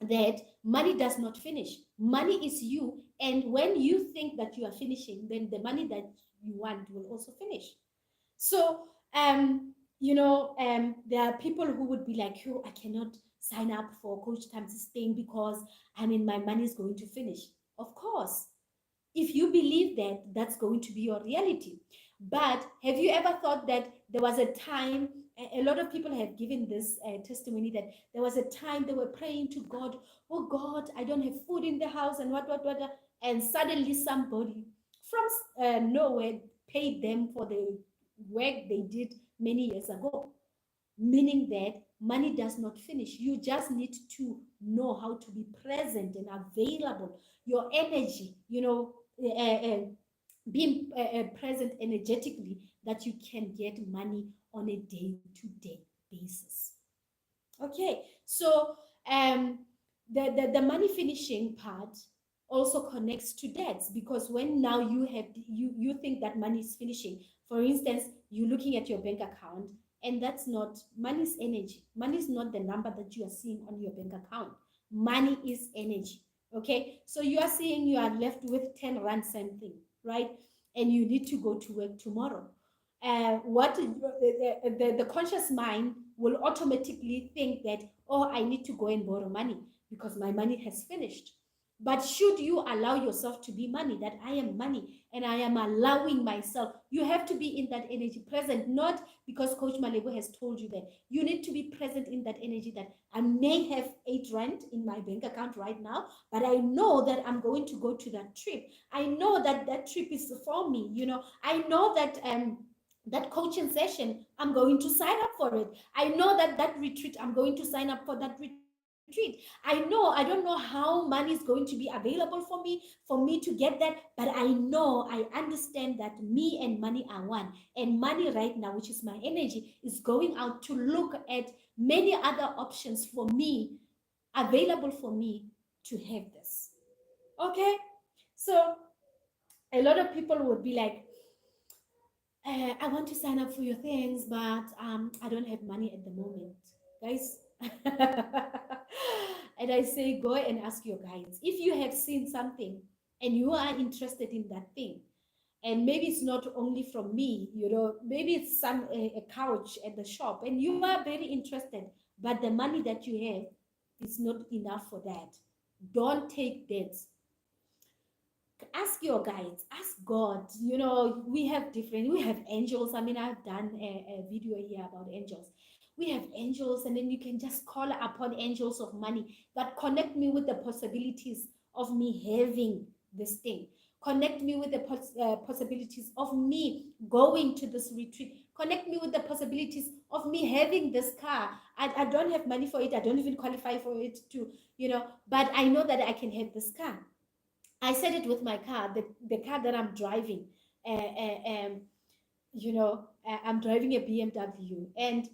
that money does not finish. Money is you, and when you think that you are finishing, then the money that you want will also finish. So, there are people who would be like, "Oh, I cannot sign up for Coach Tamsi's thing because I mean my money is going to finish." Of course, if you believe that, that's going to be your reality. But have you ever thought that there was a time? A lot of people have given this testimony that there was a time they were praying to God, "Oh God, I don't have food in the house," and what, and suddenly somebody from nowhere paid them for the work they did many years ago. Meaning that money does not finish. You just need to know how to be present and available. Your energy, being present energetically, that you can get money on a day-to-day basis. Okay, so um, the money finishing part also connects to debts, because when now you think that money is finishing. For instance, you're looking at your bank account, and that's not money. Is energy. Money is not the number that you are seeing on your bank account. Money is energy. Okay, so you are seeing you are left with 10 rand something, right? And you need to go to work tomorrow. What the conscious mind will automatically think that, "Oh, I need to go and borrow money because my money has finished." But should you allow yourself to be money, that I am money and I am allowing myself, you have to be in that energy present, not because Coach Malebo has told you that. You need to be present in that energy that I may have 8 rand in my bank account right now, but I know that I'm going to go to that trip. I know that that trip is for me. I know that that coaching session, I'm going to sign up for it. I know that that retreat, I'm going to sign up for that retreat. I don't know how money is going to be available for me to get that, but I know, I understand that me and money are one. And money right now, which is my energy, is going out to look at many other options for me, available for me to have this. Okay? So a lot of people would be like, I want to sign up for your things, but I don't have money at the moment, guys. And I say, go and ask your guides. If you have seen something and you are interested in that thing, and maybe it's not only from me, maybe it's a couch at the shop, and you are very interested, but the money that you have is not enough for that. Don't take debts. Ask your guides, ask God. We have angels. I mean, I've done a video here about angels. We have angels, and then you can just call upon angels of money that connect me with the possibilities of me having this thing. Connect me with the possibilities of me going to this retreat. Connect me with the possibilities of me having this car. I don't have money for it. I don't even qualify for it but I know that I can have this car. I said it with my car, the car that I'm driving. Uh, uh, um, I'm driving a BMW, and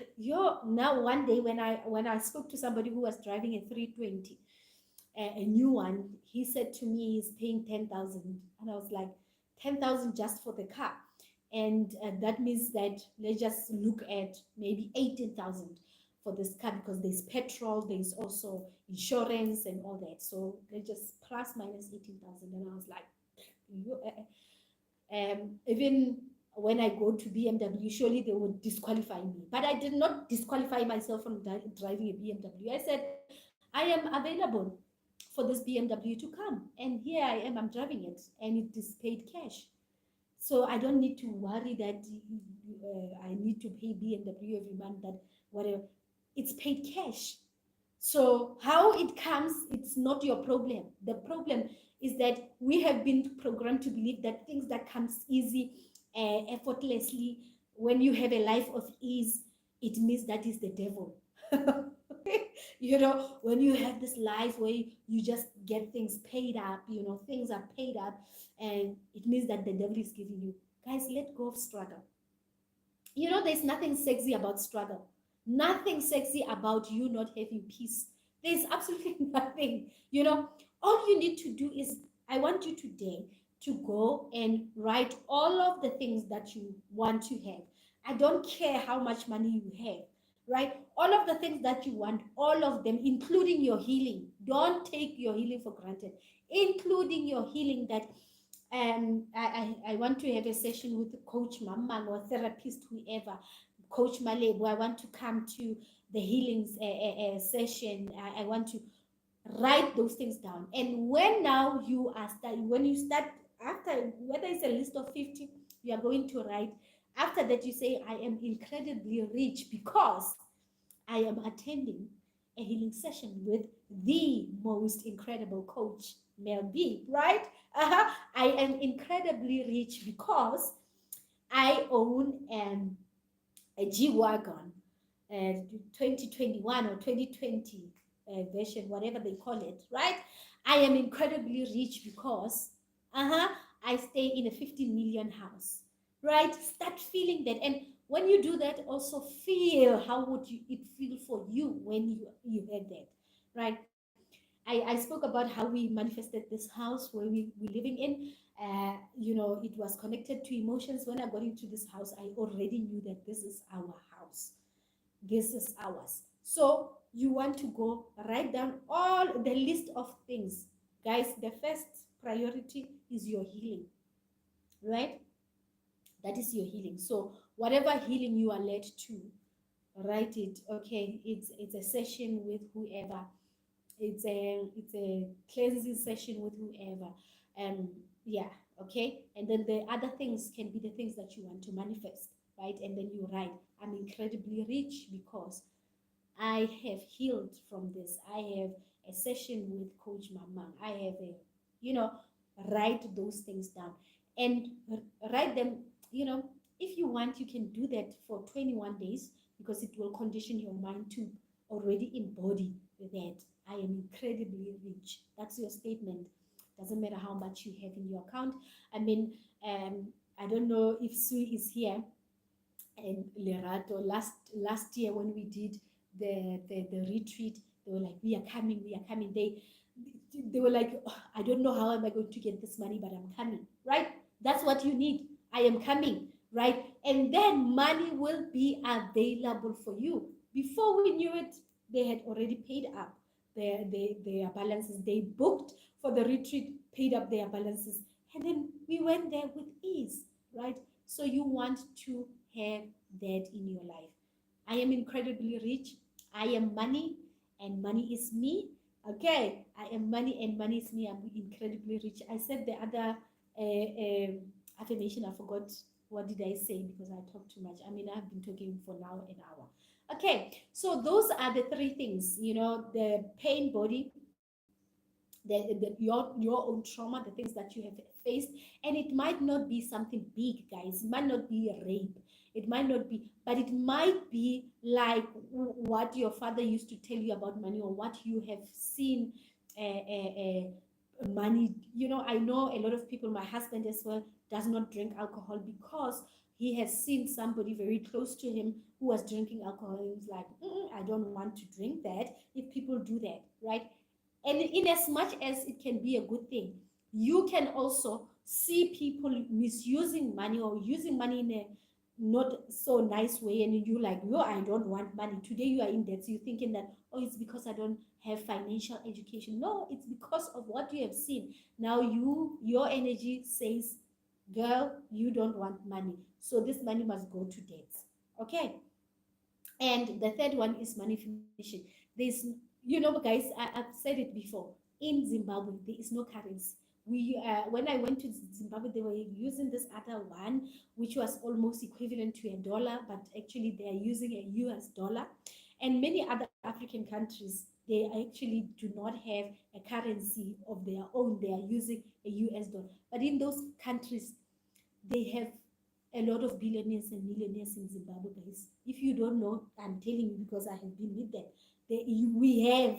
now one day when I spoke to somebody who was driving a 320, a new one, he said to me he's paying 10,000, and I was like, 10,000 just for the car, and that means that let's just look at maybe 18,000 for this car, because there's petrol, there's also insurance and all that. So let's just plus minus 18,000, and I was like, you, even when I go to BMW, surely they would disqualify me. But I did not disqualify myself from driving a BMW. I said, I am available for this BMW to come. And here I am, I'm driving it, and it is paid cash. So I don't need to worry that I need to pay BMW every month, that whatever. It's paid cash. So how it comes, it's not your problem. The problem is that we have been programmed to believe that things that comes easy, effortlessly, when you have a life of ease, it means that is the devil. When you have this life where you just get things paid up, things are paid up, and it means that the devil is giving you. Guys, let go of struggle. There's nothing sexy about struggle. Nothing sexy about you not having peace. There's absolutely nothing. All you need to do is, I want you today to go and write all of the things that you want to have. I don't care how much money you have, right? All of the things that you want, all of them, including your healing. Don't take your healing for granted, including your healing. That I want to have a session with Coach Mamman or therapist, whoever, Coach Malebo. I want to come to the healings session. I want to write those things down. And when now you are starting, when you start, after, whether it's a list of 50, you are going to write. After that, you say, I am incredibly rich because I am attending a healing session with the most incredible coach, Mel B, right? I am incredibly rich because I own a G Wagon, 2021 or 2020 version, whatever they call it, right? I am incredibly rich because I stay in a 50 million house, right? Start feeling that. And when you do that, also feel how would it feel for you when you had that, right? I spoke about how we manifested this house where we living in. It was connected to emotions. When I got into this house, I already knew that this is our house, this is ours. So you want to go write down all the list of things. Guys, the first priority is your healing, right? That is your healing. So whatever healing you are led to, write it. Okay, it's a session with whoever, it's a cleansing session with whoever. um yeah, okay. And then the other things can be the things that you want to manifest, right? And then you write, I'm incredibly rich because I have healed from this. I have a session with Coach Mama. I have a, you know, write those things down and write them. If you want, you can do that for 21 days because it will condition your mind to already embody that. I am incredibly rich. That's your statement. Doesn't matter how much you have in your account. I mean, I don't know if Sue is here and Lerato last year when we did the retreat. They were like, we are coming. They were like, "Oh, I don't know how am I going to get this money, but I'm coming," right? That's what you need. I am coming, right? And then money will be available for you. Before we knew it, they had already paid up their balances. They booked for the retreat, paid up their balances, and then we went there with ease, right? So you want to have that in your life. I am incredibly rich. I am money, and money is me. Okay, I am money, and money is me. I'm incredibly rich. I said the other affirmation. I forgot what did I say because I talk too much. I mean, I've been talking for now an hour. Okay, so those are the three things. The pain body, your own trauma, the things that you have faced. And it might not be something big, guys. It might not be a rape, it might not be, but it might be like what your father used to tell you about money, or what you have seen money. I know a lot of people, my husband as well, does not drink alcohol because he has seen somebody very close to him who was drinking alcohol. He was like, I don't want to drink that if people do that, right? And in as much as it can be a good thing, you can also see people misusing money or using money in a not so nice way, and you like, no, I don't want money. Today you are in debt, so you're thinking that, oh, it's because I don't have financial education. No, it's because of what you have seen. Now your energy says, girl, you don't want money, so this money must go to debts. Okay. And the third one is manipulation. There's, guys, I've said it before. In Zimbabwe, there is no currency. When I went to Zimbabwe, they were using this other one, which was almost equivalent to a dollar, but actually they are using a US dollar. And many other African countries, they actually do not have a currency of their own. They are using a US dollar. But in those countries, they have a lot of billionaires and millionaires in Zimbabwe, guys. If you don't know, I'm telling you because I have been with them. We have,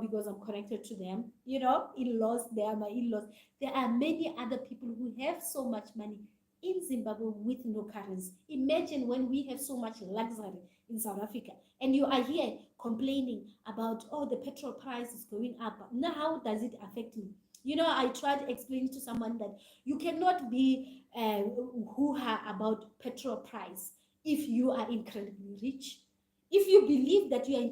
because I'm connected to them, in laws, they are my in laws. There are many other people who have so much money. in Zimbabwe with no currency. Imagine when we have so much luxury in South Africa, and you are here complaining about, oh, the petrol price is going up. Now, how does it affect me? I tried explaining to someone that you cannot be hoo-ha about petrol price if you are incredibly rich. If you believe that you are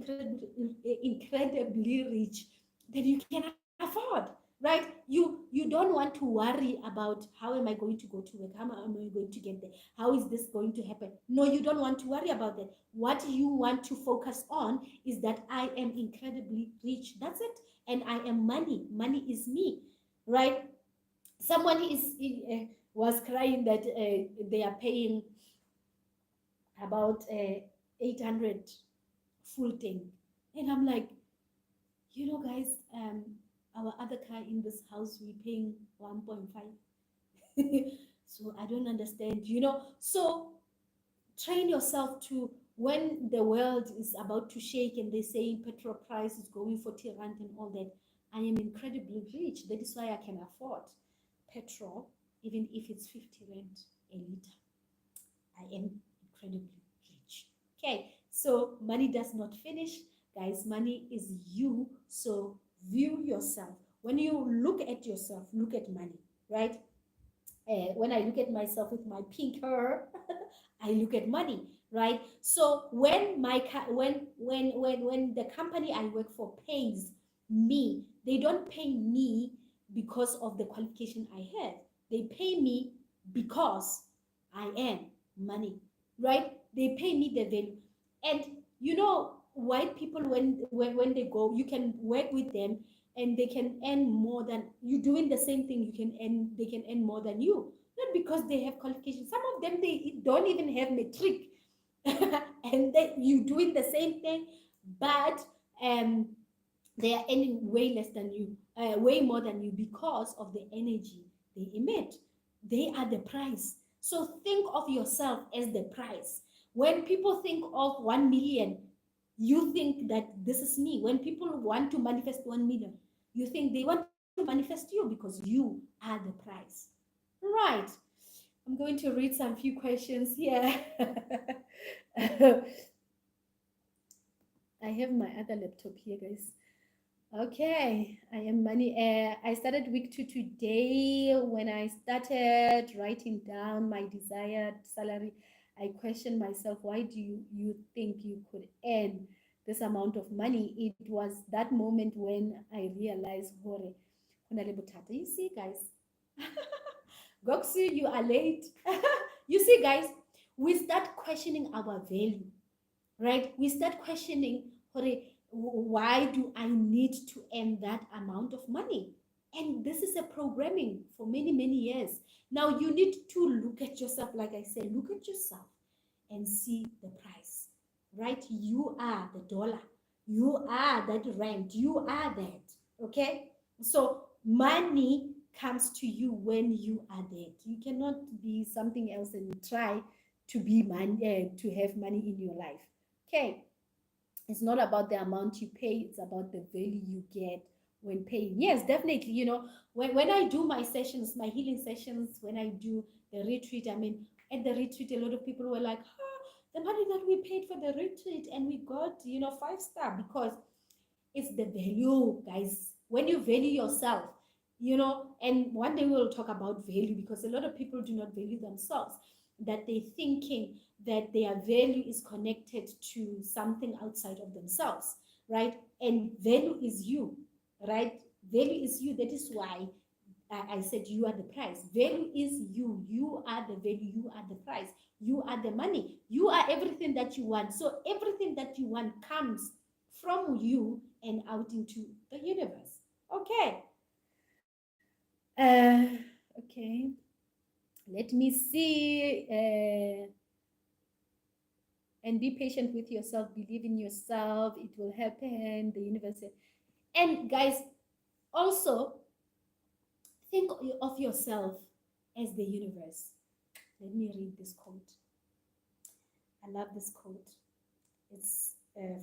incredibly rich, then you can afford, right? You don't want to worry about how am I going to go to work, how am I going to get there, how is this going to happen. No, you don't want to worry about that. What you want to focus on is that I am incredibly rich. That's it. And I am money. Money is me, right? Someone was crying that they are paying about 800 full tank. And I'm like, guys, our other car in this house, we paying 1.5. So I don't understand, So train yourself to, when the world is about to shake and they say petrol price is going 40 rand and all that, I am incredibly rich. That is why I can afford petrol, even if it's 50 rand a liter. I am incredibly rich. Okay, so money does not finish. Guys, money is you. So view yourself. When you look at yourself, look at money, right? When I look at myself with my pink hair, I look at money, right? So when when the company I work for pays me, they don't pay me because of the qualification I have. They pay me because I am money, right? They pay me the value. And white people, when they go, you can work with them and they can earn more than you. Doing the same thing, they can earn more than you, not because they have qualifications. Some of them, they don't even have matric. And you doing the same thing, but um they are earning way less than you, way more than you, because of the energy they emit. They are the price. So think of yourself as the price. When people think of 1 million, you think that this is me. When people want to manifest 1 million, you think they want to manifest you because you are the price. Right. I'm going to read some few questions here. I have my other laptop here, guys. Okay, I am money. I started week 2 today. When I started writing down my desired salary, I questioned myself, why do you think you could earn this amount of money? It was that moment when I realized, Hore, you see, guys, Goksu, you are late. You see, guys, we start questioning our value, right? We start questioning, why do I need to earn that amount of money? And this is a programming for many, many years. Now you need to look at yourself, like I said, look at yourself and see the price, right? You are the dollar. You are that rent. You are that, okay? So money comes to you when you are that. You cannot be something else and try to be money, to have money in your life. Okay, it's not about the amount you pay, it's about the value you get when paying. Yes, definitely. When I do my sessions, my healing sessions, when I do the retreat, I mean, at the retreat, a lot of people were like, the money that we paid for the retreat and we got, 5-star, because it's the value, guys. When you value yourself, and one day we'll talk about value, because a lot of people do not value themselves, that they're thinking that their value is connected to something outside of themselves, right? And value is you, right? Value is you. That is why I said you are the price. Value is you. You are the value. You are the price. You are the money. You are everything that you want. So everything that you want comes from you and out into the universe. Okay. Okay. Let me see. And be patient with yourself. Believe in yourself. It will happen. The universe. And guys, also think of yourself as the universe. Let me read this quote. I love this quote. It's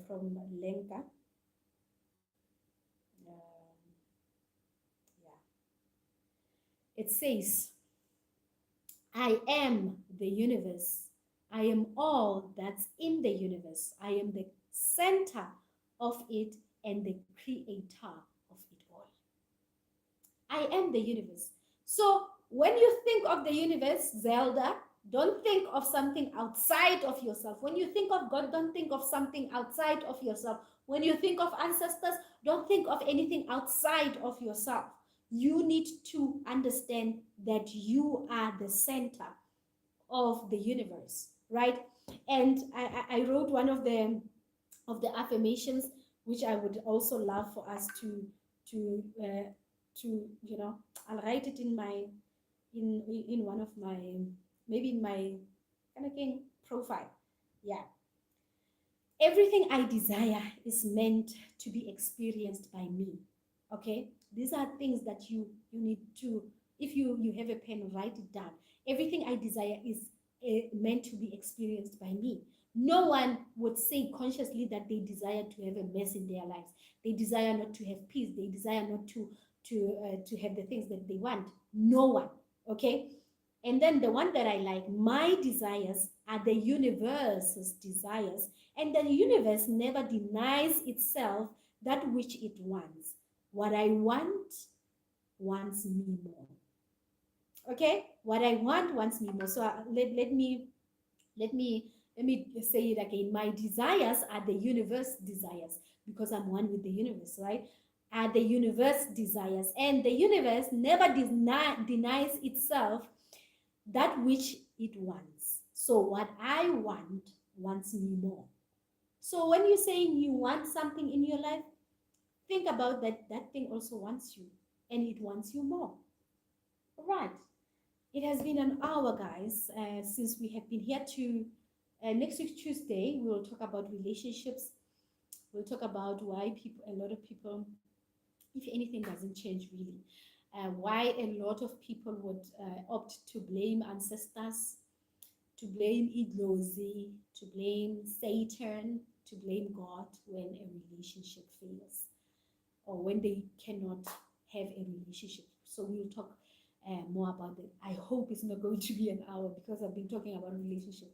from Lenka. Yeah. It says, I am the universe. I am all that's in the universe. I am the center of it and the creator of it all. I am the universe. So when you think of the universe, Zelda, don't think of something outside of yourself. When you think of God, don't think of something outside of yourself. When you think of ancestors, don't think of anything outside of yourself. You need to understand that you are the center of the universe, right? And I wrote one of the affirmations, which I would also love for us to you know, I'll write it in my in one of my, maybe in my kind of thing profile. Yeah. Everything I desire is meant to be experienced by me. Okay, these are things that you need to, if you have a pen, write it down. Everything I desire is meant to be experienced by me. No one would say consciously that they desire to have a mess in their lives. They desire not to have peace. They desire not to have the things that they want. No one. Okay. And then the one that I like, my desires are the universe's desires, and the universe never denies itself that which it wants. What I want wants me more. Okay? What I want wants me more. So let me let me say it again. My desires are the universe desires, because I'm one with the universe, right? Are the universe desires, and the universe never denies itself that which it wants. So what I want wants me more. So when you're saying you want something in your life, think about that that thing also wants you, and it wants you more. Right. It has been an hour, guys, since we have been here to next week Tuesday. We will talk about relationships. We'll talk about why people, a lot of people, if anything doesn't change really, why a lot of people would opt to blame ancestors, to blame Idlozi, to blame Satan, to blame God when a relationship fails or when they cannot have a relationship. So we'll talk more about it. I hope it's not going to be an hour, because I've been talking about relationship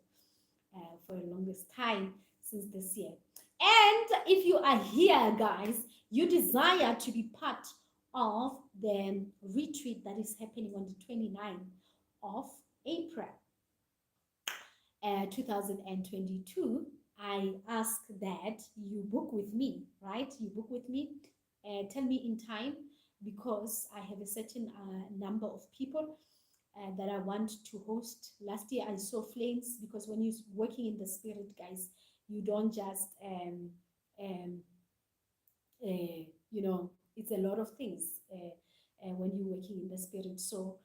for the longest time since this year. And if you are here, guys, you desire to be part of the retreat that is happening on the 29th of April 2022, I ask that you book with me, right? You book with me, tell me in time, because I have a certain number of people that I want to host. Last year I saw flames, because when you're working in the spirit, guys, you don't just um, you know, it's a lot of things when you're working in the spirit. So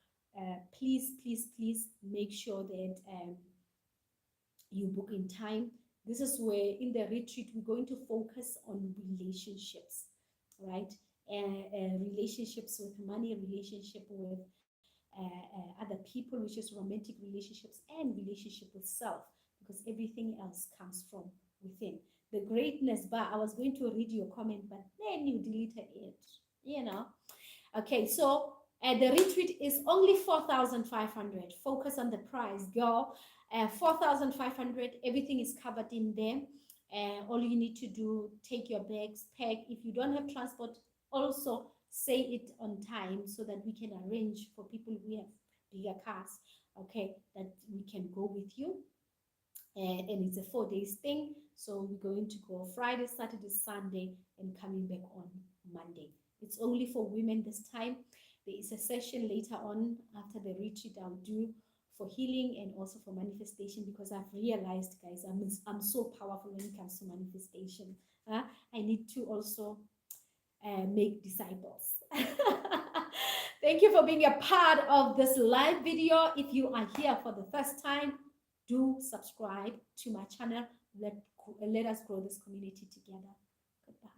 please make sure that you book in time. This is where in the retreat we're going to focus on relationships, right? Relationships with money, relationship with other people, which is romantic relationships, and relationship with self, because everything else comes from within. The greatness bar, I was going to read your comment, but then you deleted it, you know. Okay, so the retreat is only 4,500. Focus on the price, girl. 4,500. Everything is covered in there. All you need to do, take your bags, pack. If you don't have transport, also say it on time so that we can arrange for people who have bigger cars. Okay, that we can go with you. And it's a 4 days thing. So we're going to go Friday, Saturday, Sunday, and coming back on Monday. It's only for women this time. There is a session later on after the retreat I'll do for healing and also for manifestation, because I've realized, guys, I'm so powerful when it comes to manifestation. I need to also make disciples. Thank you for being a part of this live video. If you are here for the first time, do subscribe to my channel. Let us grow this community together. Goodbye.